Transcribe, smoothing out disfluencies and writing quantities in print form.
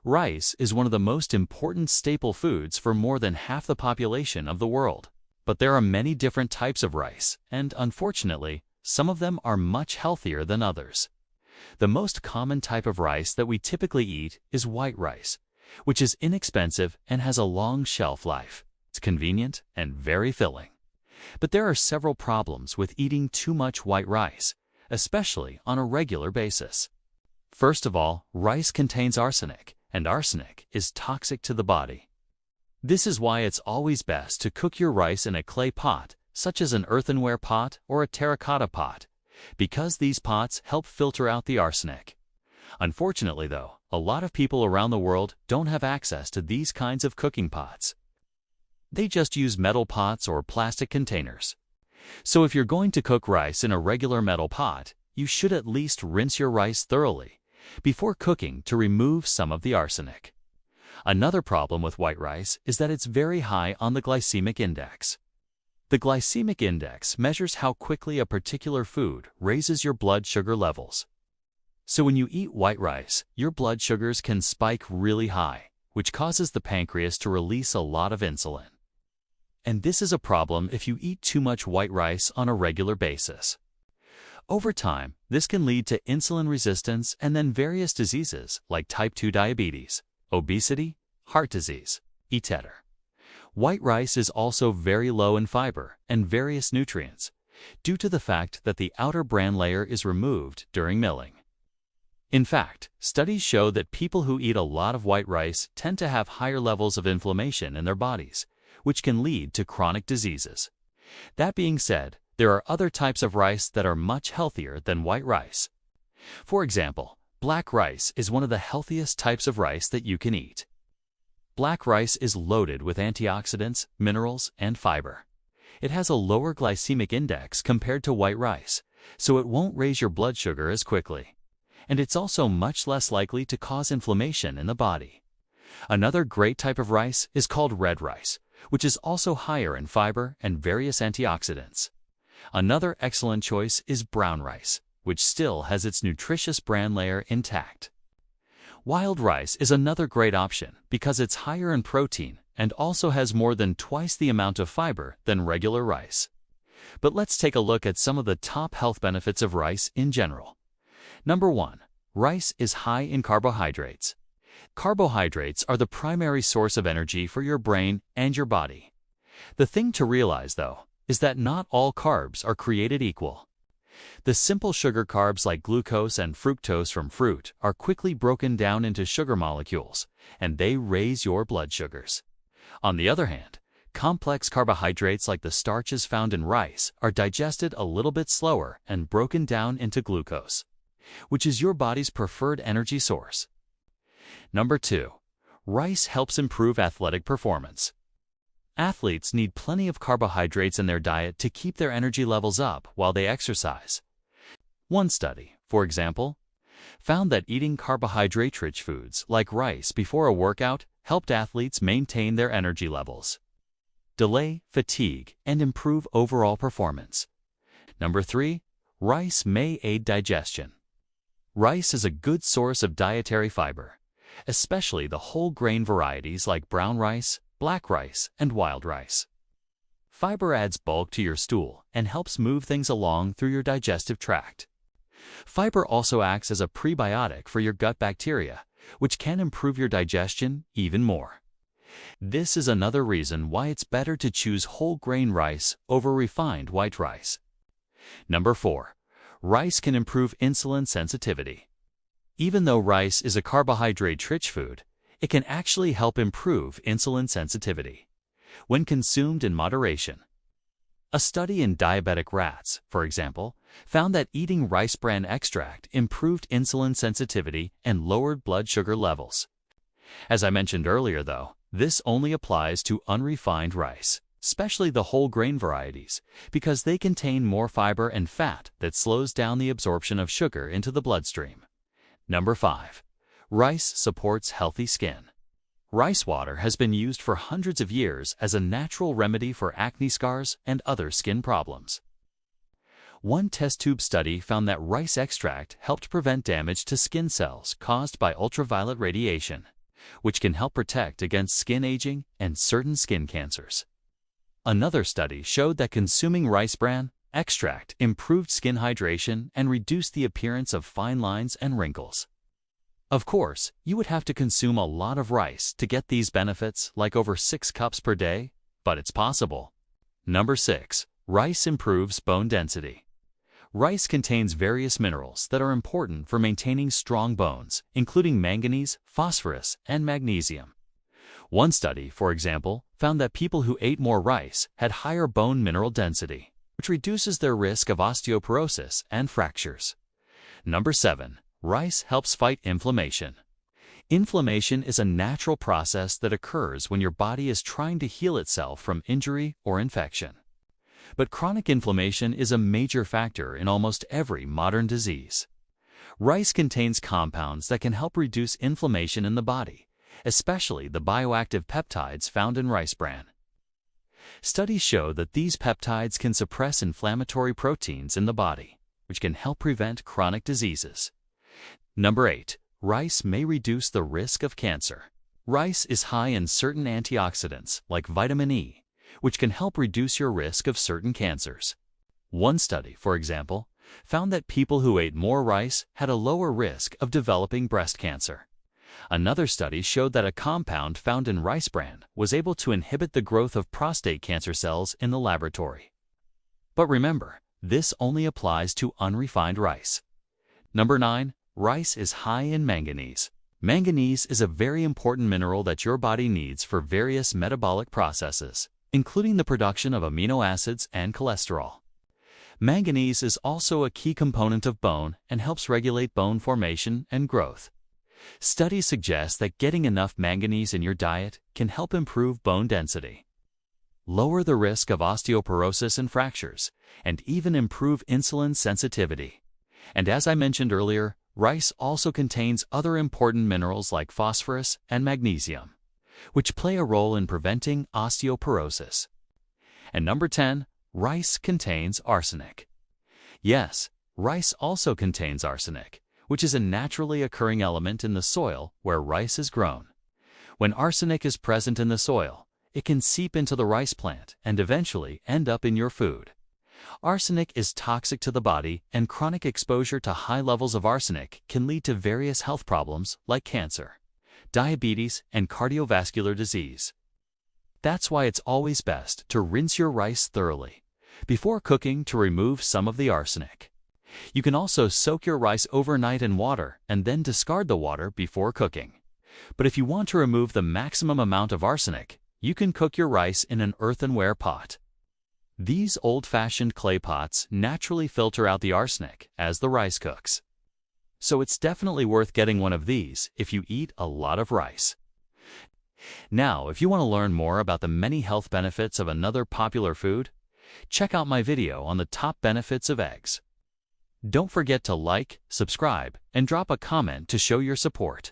Rice is one of the most important staple foods for more than half the population of the world. But there are many different types of rice, and unfortunately, some of them are much healthier than others. The most common type of rice that we typically eat is white rice, which is inexpensive and has a long shelf life. It's convenient and very filling. But there are several problems with eating too much white rice, especially on a regular basis. First of all, rice contains arsenic, and arsenic is toxic to the body. This is why it's always best to cook your rice in a clay pot, such as an earthenware pot or a terracotta pot, because these pots help filter out the arsenic. Unfortunately, though, a lot of people around the world don't have access to these kinds of cooking pots. They just use metal pots or plastic containers. So if you're going to cook rice in a regular metal pot, you should at least rinse your rice thoroughly before cooking to remove some of the arsenic. Another problem with white rice is that it's very high on the glycemic index. The glycemic index measures how quickly a particular food raises your blood sugar levels. So when you eat white rice, your blood sugars can spike really high, which causes the pancreas to release a lot of insulin. And this is a problem if you eat too much white rice on a regular basis. Over time, this can lead to insulin resistance and then various diseases like type 2 diabetes, obesity, heart disease, etc. White rice is also very low in fiber and various nutrients due to the fact that the outer bran layer is removed during milling. In fact, studies show that people who eat a lot of white rice tend to have higher levels of inflammation in their bodies, which can lead to chronic diseases. That being said, there are other types of rice that are much healthier than white rice. For example, black rice is one of the healthiest types of rice that you can eat. Black rice is loaded with antioxidants, minerals, and fiber. It has a lower glycemic index compared to white rice, so it won't raise your blood sugar as quickly. And it's also much less likely to cause inflammation in the body. Another great type of rice is called red rice, which is also higher in fiber and various antioxidants. Another excellent choice is brown rice, which still has its nutritious bran layer intact. Wild rice is another great option because it's higher in protein and also has more than twice the amount of fiber than regular rice. But let's take a look at some of the top health benefits of rice in general. Number 1. Rice is high in carbohydrates. Carbohydrates are the primary source of energy for your brain and your body. The thing to realize, though, is that not all carbs are created equal. The simple sugar carbs like glucose and fructose from fruit are quickly broken down into sugar molecules, and they raise your blood sugars. On the other hand, complex carbohydrates like the starches found in rice are digested a little bit slower and broken down into glucose, which is your body's preferred energy source. Number 2. Rice helps improve athletic performance. Athletes need plenty of carbohydrates in their diet to keep their energy levels up while they exercise. One study, for example, found that eating carbohydrate-rich foods like rice before a workout helped athletes maintain their energy levels, delay fatigue, and improve overall performance. Number 3. Rice may aid digestion. Rice is a good source of dietary fiber, especially the whole grain varieties like brown rice, black rice, and wild rice. Fiber adds bulk to your stool and helps move things along through your digestive tract. Fiber also acts as a prebiotic for your gut bacteria, which can improve your digestion even more. This is another reason why it's better to choose whole grain rice over refined white rice. Number 4. Rice can improve insulin sensitivity. Even though rice is a carbohydrate-rich food, it can actually help improve insulin sensitivity when consumed in moderation. A study in diabetic rats, for example, found that eating rice bran extract improved insulin sensitivity and lowered blood sugar levels. As I mentioned earlier, though, this only applies to unrefined rice, especially the whole grain varieties, because they contain more fiber and fat that slows down the absorption of sugar into the bloodstream. Number 5. Rice supports healthy skin. Rice water has been used for hundreds of years as a natural remedy for acne scars and other skin problems. One test tube study found that rice extract helped prevent damage to skin cells caused by ultraviolet radiation, which can help protect against skin aging and certain skin cancers. Another study showed that consuming rice bran extract improved skin hydration and reduced the appearance of fine lines and wrinkles. Of course, you would have to consume a lot of rice to get these benefits, like over 6 cups per day, but it's possible. Number 6. Rice improves bone density. Rice contains various minerals that are important for maintaining strong bones, including manganese, phosphorus, and magnesium. One study, for example, found that people who ate more rice had higher bone mineral density, which reduces their risk of osteoporosis and fractures. Number 7. Rice helps fight inflammation. Inflammation is a natural process that occurs when your body is trying to heal itself from injury or infection. But chronic inflammation is a major factor in almost every modern disease. Rice contains compounds that can help reduce inflammation in the body, especially the bioactive peptides found in rice bran. Studies show that these peptides can suppress inflammatory proteins in the body, which can help prevent chronic diseases. Number 8. Rice may reduce the risk of cancer. Rice is high in certain antioxidants, like vitamin E, which can help reduce your risk of certain cancers. One study, for example, found that people who ate more rice had a lower risk of developing breast cancer. Another study showed that a compound found in rice bran was able to inhibit the growth of prostate cancer cells in the laboratory. But remember, this only applies to unrefined rice. Number 9. Rice is high in manganese. Manganese is a very important mineral that your body needs for various metabolic processes, including the production of amino acids and cholesterol. Manganese is also a key component of bone and helps regulate bone formation and growth. Studies suggest that getting enough manganese in your diet can help improve bone density, lower the risk of osteoporosis and fractures, and even improve insulin sensitivity. And as I mentioned earlier, rice also contains other important minerals like phosphorus and magnesium, which play a role in preventing osteoporosis. And number 10, rice contains arsenic. Yes, rice also contains arsenic, which is a naturally occurring element in the soil where rice is grown. When arsenic is present in the soil, it can seep into the rice plant and eventually end up in your food. Arsenic is toxic to the body, and chronic exposure to high levels of arsenic can lead to various health problems like cancer, diabetes, and cardiovascular disease. That's why it's always best to rinse your rice thoroughly before cooking to remove some of the arsenic. You can also soak your rice overnight in water and then discard the water before cooking. But if you want to remove the maximum amount of arsenic, you can cook your rice in an earthenware pot. These old-fashioned clay pots naturally filter out the arsenic as the rice cooks. So it's definitely worth getting one of these if you eat a lot of rice. Now, if you want to learn more about the many health benefits of another popular food, check out my video on the top benefits of eggs. Don't forget to like, subscribe, and drop a comment to show your support.